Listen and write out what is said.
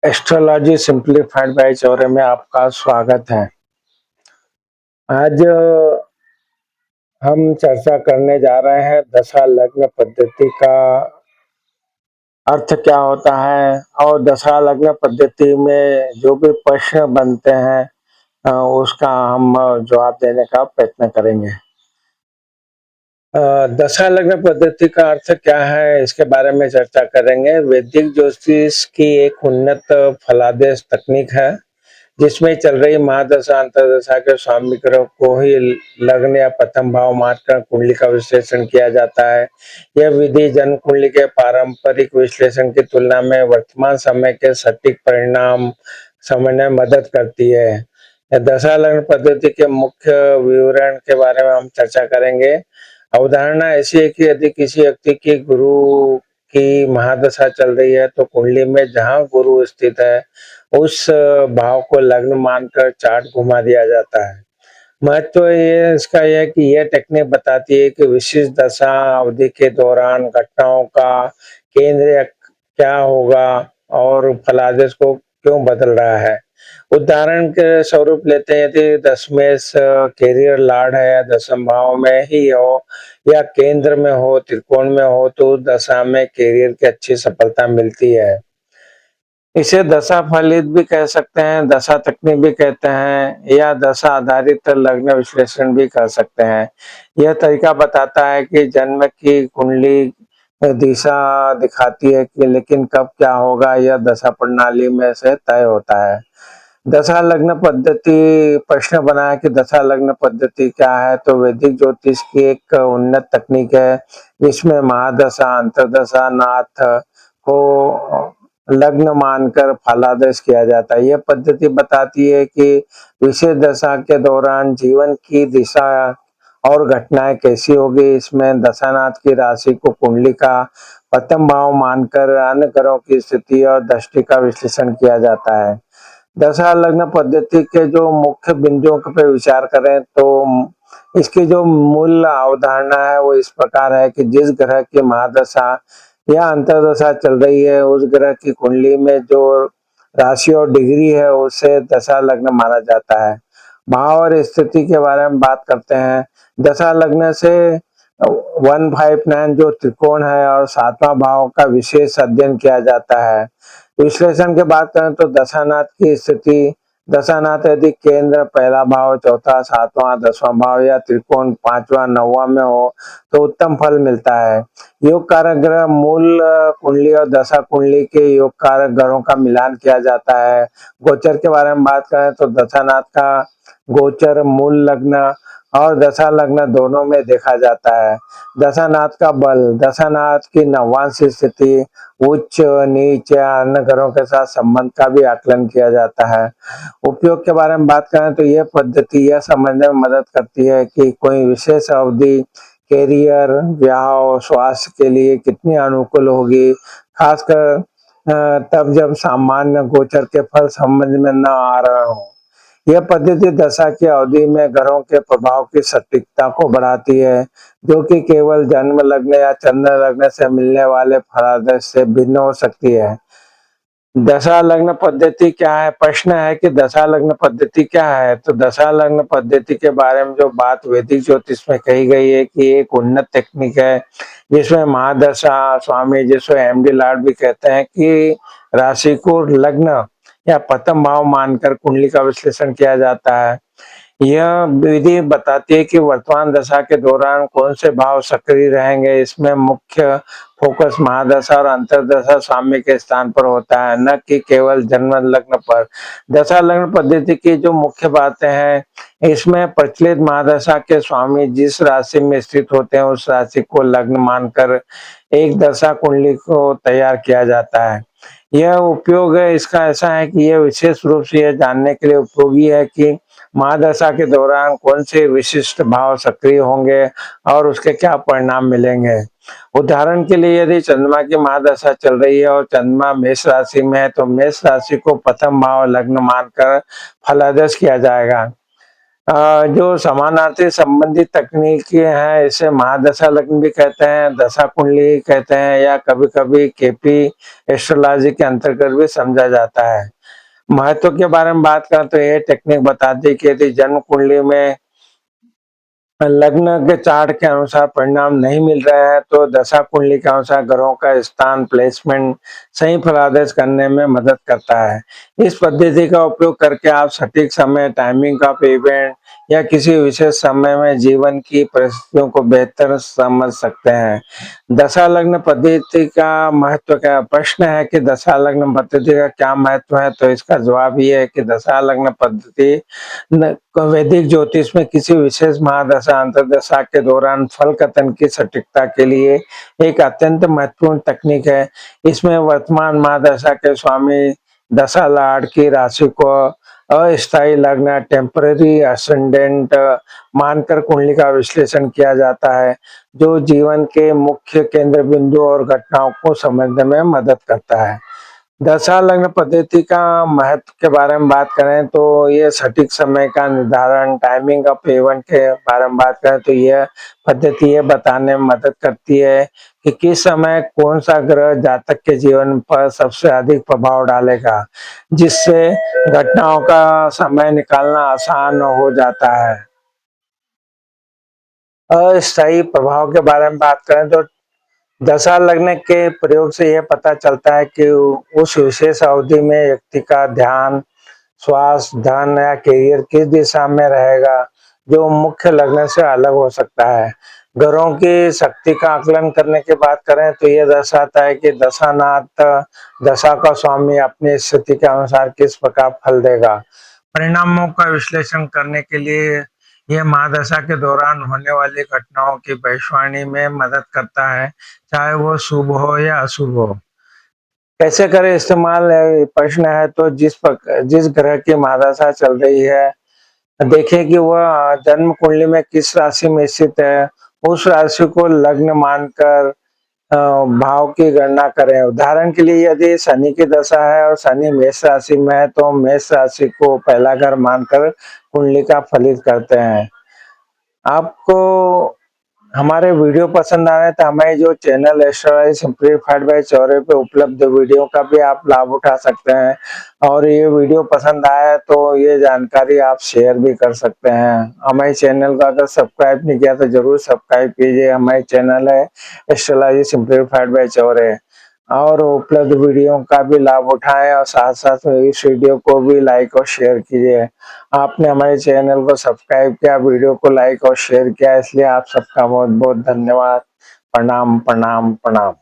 Astrology simplified by Chaure में आपका स्वागत है। आज हम चर्चा करने जा रहे हैं दशा लग्न पद्धति का अर्थ क्या होता है और दशा लग्न पद्धति में जो भी प्रश्न बनते हैं उसका हम जवाब देने का प्रयत्न करेंगे। दशा लग्न पद्धति का अर्थ क्या है इसके बारे में चर्चा करेंगे। वैदिक ज्योतिष की एक उन्नत फलादेश तकनीक है जिसमें चल रही महादशा अंतर्दशा के स्वामी ग्रह को ही लग्न या प्रथम भाव मानकर कुंडली का विश्लेषण किया जाता है। यह विधि जन्म कुंडली के पारंपरिक विश्लेषण की तुलना में वर्तमान समय के सटीक परिणाम समझने में मदद करती है। दशा लग्न पद्धति के मुख्य विवरण के बारे में हम चर्चा करेंगे। अवधारणा ऐसी है कि यदि किसी व्यक्ति की गुरु की महादशा चल रही है तो कुंडली में जहां गुरु स्थित है उस भाव को लग्न मानकर चार्ट घुमा दिया जाता है। महत्व ये इसका यह है कि यह टेक्निक बताती है कि विशिष्ट दशा अवधि के दौरान घटनाओं का केंद्र क्या होगा और फलादेश को क्यों बदल रहा है। उदाहरण के स्वरूप लेते हैं यदि दशमेश कैरियर लॉर्ड है या दशम भाव में ही हो या केंद्र में हो त्रिकोण में हो तो उस दशा में कैरियर की अच्छी सफलता मिलती है। इसे दशा फलित भी कह सकते हैं, दशा तकनीक भी कहते हैं या दशा आधारित लग्न विश्लेषण भी कर सकते हैं। यह तरीका बताता है कि जन्म की कुंडली दिशा दिखाती है कि लेकिन कब क्या होगा यह दशा प्रणाली में से तय होता है। दशा लग्न पद्धति प्रश्न बना है कि दशा लग्न पद्धति क्या है, तो वैदिक ज्योतिष की एक उन्नत तकनीक है जिसमें महादशा अंतर्दशा नाथ को लग्न मानकर फलादेश किया जाता है। यह पद्धति बताती है कि विशेष दशा के दौरान जीवन की दिशा और घटनाएं कैसी होगी। इसमें दशानाथ की राशि को कुंडली का प्रथम भाव मानकर अन्य ग्रहों की स्थिति और दृष्टि का विश्लेषण किया जाता है। दशा लग्न पद्धति के जो मुख्य बिंदुओं पे विचार करें तो इसकी जो मूल अवधारणा है वो इस प्रकार है कि जिस ग्रह की महादशा या अंतर्दशा चल रही है उस ग्रह की कुंडली में जो राशि और डिग्री है उसे दशा लग्न माना जाता है। भाव और स्थिति के बारे में बात करते हैं। दशा लग्न से 159 जो त्रिकोण है और सातवां भाव का विशेष अध्ययन किया जाता है। विश्लेषण की बात करें तो दशानाथ की स्थिति, दशानाथ यदि केंद्र पहला भाव चौथा सातवां दसवां भाव या त्रिकोण पांचवा नौवां में हो तो उत्तम फल मिलता है। योग कारक ग्रह मूल कुंडली और दशा कुंडली के योग कारक ग्रहों का मिलान किया जाता है। गोचर के बारे में बात करें तो दशानाथ का गोचर मूल लग्न और दशा लग्न दोनों में देखा जाता है। दशानाथ का बल, दशानाथ की नवांश स्थिति, उच्च नीच या अन्य ग्रहों के साथ संबंध का भी आकलन किया जाता है। उपयोग के बारे में बात करें तो यह पद्धति यह समझने में मदद करती है कि कोई विशेष अवधि कैरियर ब्याह स्वास्थ्य के लिए कितनी अनुकूल होगी, खासकर तब जब सामान्य गोचर के फल समझ में न आ रहे हो। यह पद्धति दशा की अवधि में ग्रहों के प्रभाव की सटीकता को बढ़ाती है जो कि केवल जन्म लग्न या चंद्र लग्न से मिलने वाले फलादेश से भिन्न हो सकती है। दशा लग्न पद्धति क्या है? प्रश्न है कि दशा लग्न पद्धति क्या है? तो दशा लग्न पद्धति के बारे में जो बात वैदिक ज्योतिष में कही गई है कि एक उन्नत टेक्निक है जिसमें महादशा स्वामी जिसको एमडी लॉर्ड भी कहते हैं कि राशि को लग्न या प्रथम भाव मानकर कुंडली का विश्लेषण किया जाता है। यह विधि बताती है कि वर्तमान दशा के दौरान कौन से भाव सक्रिय रहेंगे। इसमें मुख्य फोकस महादशा और अंतर्दशा स्वामी के स्थान पर होता है, न कि केवल जन्म लग्न पर। दशा लग्न पद्धति की जो मुख्य बातें हैं इसमें प्रचलित महादशा के स्वामी जिस राशि में स्थित होते हैं उस राशि को लग्न मानकर एक दशा कुंडली को तैयार किया जाता है। यह उपयोग है इसका ऐसा है कि यह विशेष रूप से यह जानने के लिए उपयोगी है कि महादशा के दौरान कौन से विशिष्ट भाव सक्रिय होंगे और उसके क्या परिणाम मिलेंगे। उदाहरण के लिए यदि चंद्रमा की महादशा चल रही है और चंद्रमा मेष राशि में है तो मेष राशि को प्रथम भाव लग्न मानकर फलादेश किया जाएगा। जो समानार्थी संबंधित तकनीकी हैं, इसे महादशा लग्न भी कहते हैं, दशा कुंडली कहते हैं या कभी-कभी केपी एस्ट्रोलॉजी के अंतर्गत भी समझा जाता है। महत्व के बारे में बात करें तो ये टेक्निक बताती है कि यदि जन्म कुंडली में लग्न के चार्ट के अनुसार परिणाम नहीं मिल रहे हैं तो दशा कुंडली के अनुसार ग्रहों का स्थान प्लेसमेंट सही फलादेश करने में मदद करता है। इस पद्धति का उपयोग करके आप सटीक समय, टाइमिंग ऑफ इवेंट या किसी विशेष समय में जीवन की परिस्थितियों को बेहतर समझ सकते हैं। दशा लग्न पद्धति का महत्व क्या? प्रश्न है कि दशा लग्न पद्धति का क्या महत्व है, तो इसका जवाब ये है कि दशा लग्न पद्धति वैदिक ज्योतिष में किसी विशेष महादशा अंतर्दशा के दौरान फल कथन की सटीकता के लिए एक अत्यंत महत्वपूर्ण तकनीक है। इसमें वर्तमान महादशा के स्वामी दशा लार्ड की राशि को अस्थायी लग्न टेम्पररी असेंडेंट मानकर कुंडली का विश्लेषण किया जाता है, जो जीवन के मुख्य केंद्र बिंदु और घटनाओं को समझने में मदद करता है। दशा लग्न पद्धति का महत्व के बारे में बात करें तो ये सटीक समय का निर्धारण, टाइमिंग ऑफ इवेंट के बारे में बात करें तो यह पद्धति ये बताने में मदद करती है कि किस समय कौन सा ग्रह जातक के जीवन पर सबसे अधिक प्रभाव डालेगा, जिससे घटनाओं का समय निकालना आसान हो जाता है। अस्थायी प्रभाव के बारे में बात करें तो दशा लगने के प्रयोग से यह पता चलता है कि उस विशेष अवधि में व्यक्ति का ध्यान, स्वास्थ्य, धन या करियर किस दिशा में रहेगा, जो मुख्य लग्न से अलग हो सकता है। ग्रहों की शक्ति का आकलन करने की बात करें तो यह दर्शाता है कि दशानाथ दशा का स्वामी अपनी स्थिति के अनुसार किस प्रकार फल देगा। परिणामों का विश्लेषण करने के लिए यह महादशा के दौरान होने वाली घटनाओं की भविष्यवाणी में मदद करता है, चाहे वो शुभ हो या अशुभ हो। कैसे करें इस्तेमाल? प्रश्न है तो जिस ग्रह की महादशा चल रही है, देखें कि वह जन्म कुंडली में किस राशि में स्थित है, उस राशि को लग्न मानकर भाव की गणना करें। उदाहरण के लिए यदि शनि की दशा है और शनि मेष राशि में है तो मेष राशि को पहला घर मानकर कुंडली का फलित करते हैं। आपको हमारे वीडियो पसंद आ रहे हैं तो हमारे जो channel astrology simplified by Chaure पे उपलब्ध वीडियो का भी आप लाभ उठा सकते हैं, और ये वीडियो पसंद आया तो ये जानकारी आप शेयर भी कर सकते हैं। हमारे चैनल को अगर सब्सक्राइब नहीं किया तो जरूर सब्सक्राइब कीजिए। हमारे चैनल है एस्ट्रोलॉजी सिंप्लीफाइड बाय चौरे, और उपलब्ध वीडियो का भी लाभ उठाएं और साथ साथ में इस वीडियो को भी लाइक और शेयर कीजिए। आपने हमारे चैनल को सब्सक्राइब किया, वीडियो को लाइक और शेयर किया, इसलिए आप सबका बहुत बहुत धन्यवाद। प्रणाम प्रणाम प्रणाम।